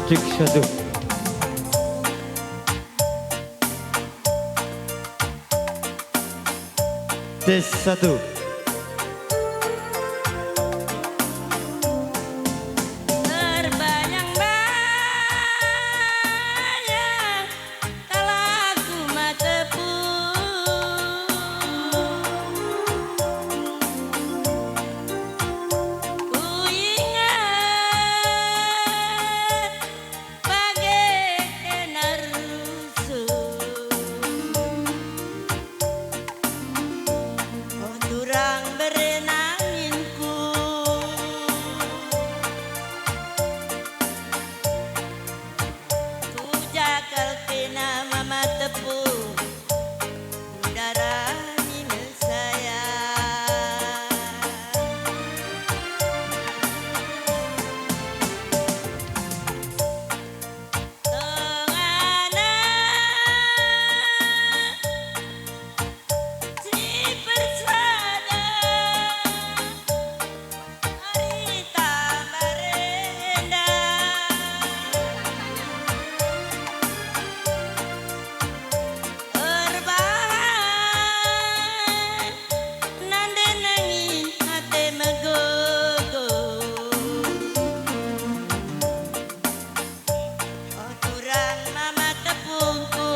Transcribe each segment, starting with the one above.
Cek satu. Tes satu. Terbayang-bayang kalau aku matepu, ku ingat bagaikan rusuh. Oh turang berenanginku, ku jakal kena mama tepu, udara minus saya. Tengana si persada harita barenda, erbahan nande nangin hate megogo. Oh turang mama tepungku,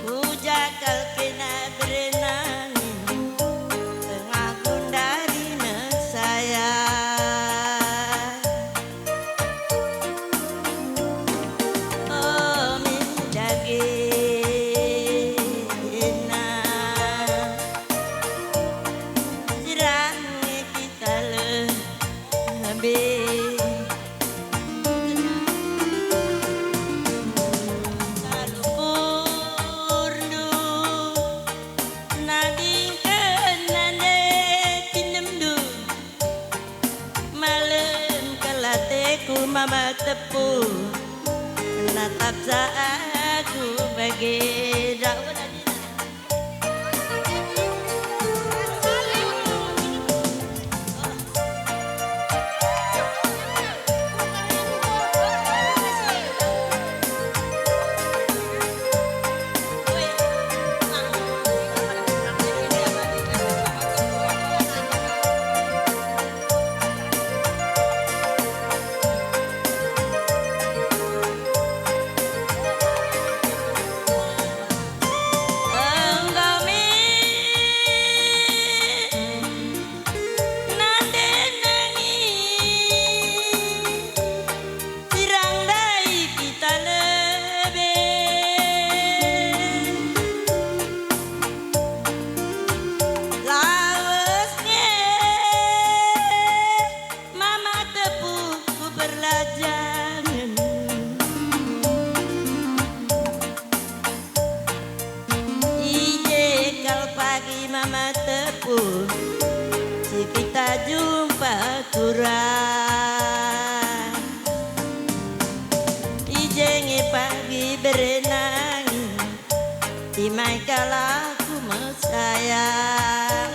ku jakal kena berenang tengah gundari saya. Oh mindagena jirangnya kita lebih kalupurdu nadingkeun nande tinemdu malem kelateku mama tepu menatap aku bagai daun. Mama tepu, si kita jumpa kurang. Ijengi pagi berenang, di mai kalaku mesayang.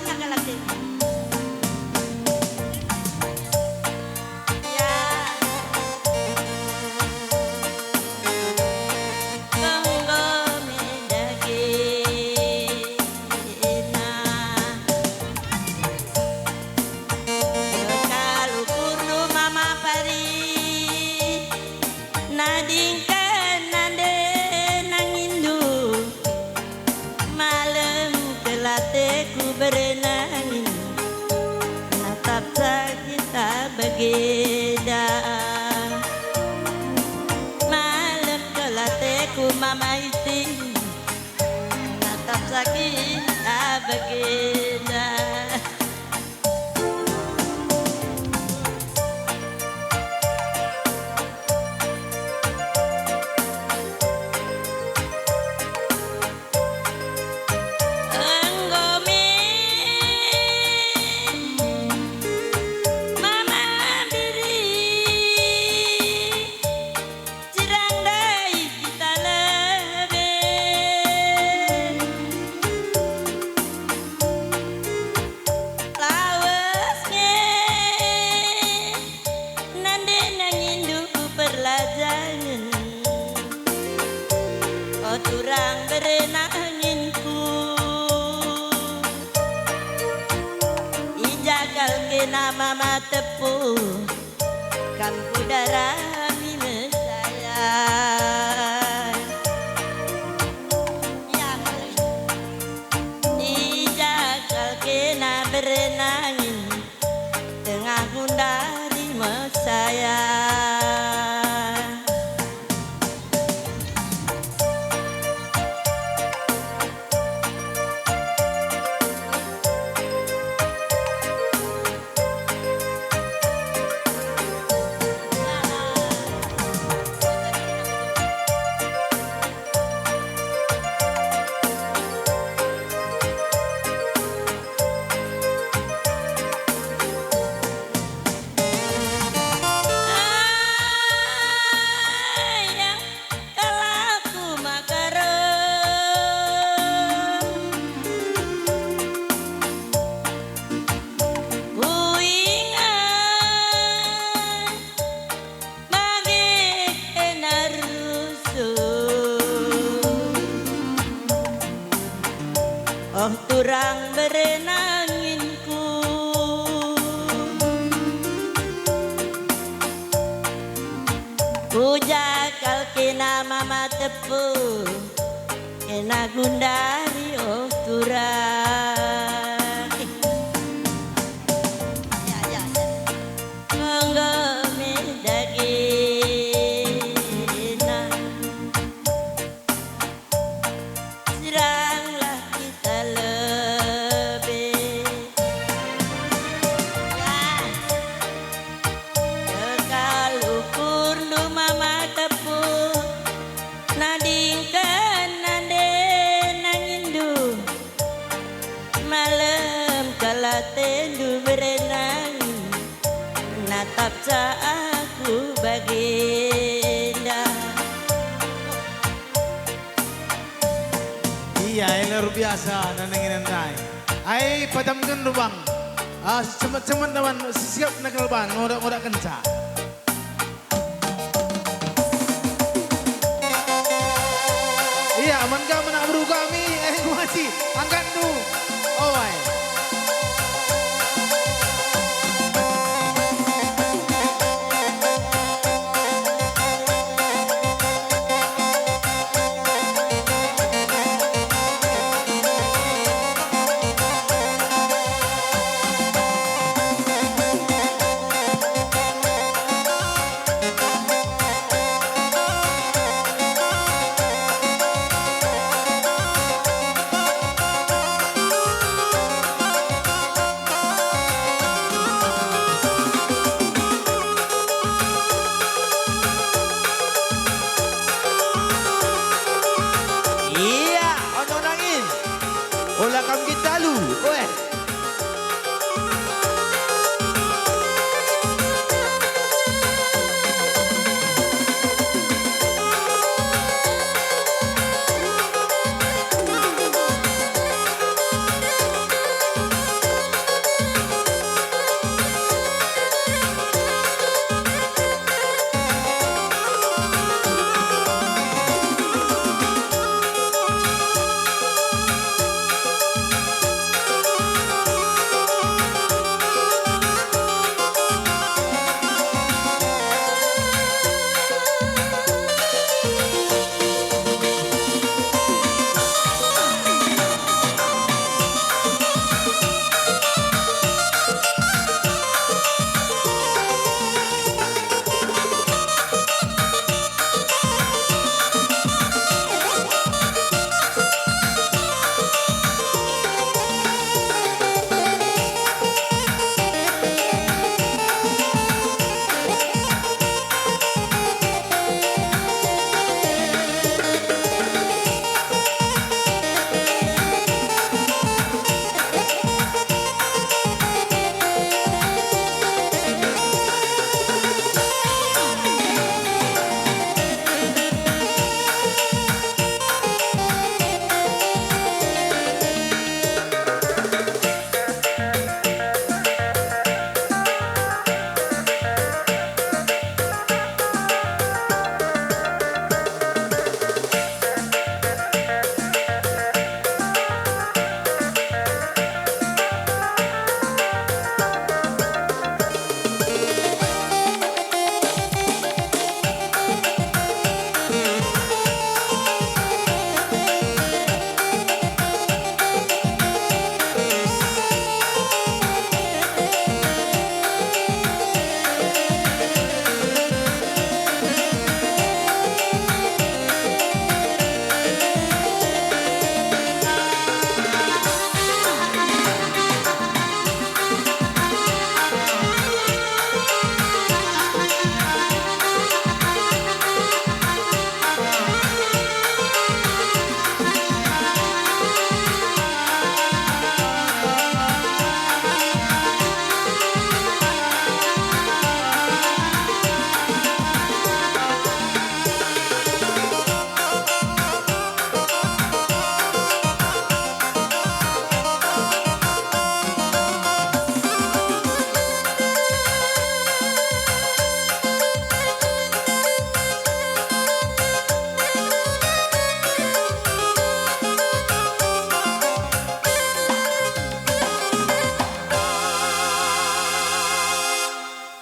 Nadingkeun nande nangindu malem kelateku berenang natap kita begeda malem kelateku mama iti natap kita begeda. Mama beri mama tepu kan kudara mine saya yang dijakal kena berenangin tengah gundari saya. Oh turang berenanginku ku jakal kena mama tepu kena gundari oh turang monggo medagina seranglah kita lebih kalau kurnu mama tepu nadingkan nande nangindu malam kala tendu berenang natap aku baginda. Iya, yang luar biasa nanangin nanay. Ay, padamkan lubang. Cemat-cemat naman, siap na kalban, ngorak-ngorak kenca. Iya, aman ka mana bro kami, masih angkat tu. Oh, ay.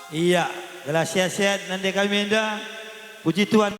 Iya, gracias nanti kami dah. Puji Tuhan.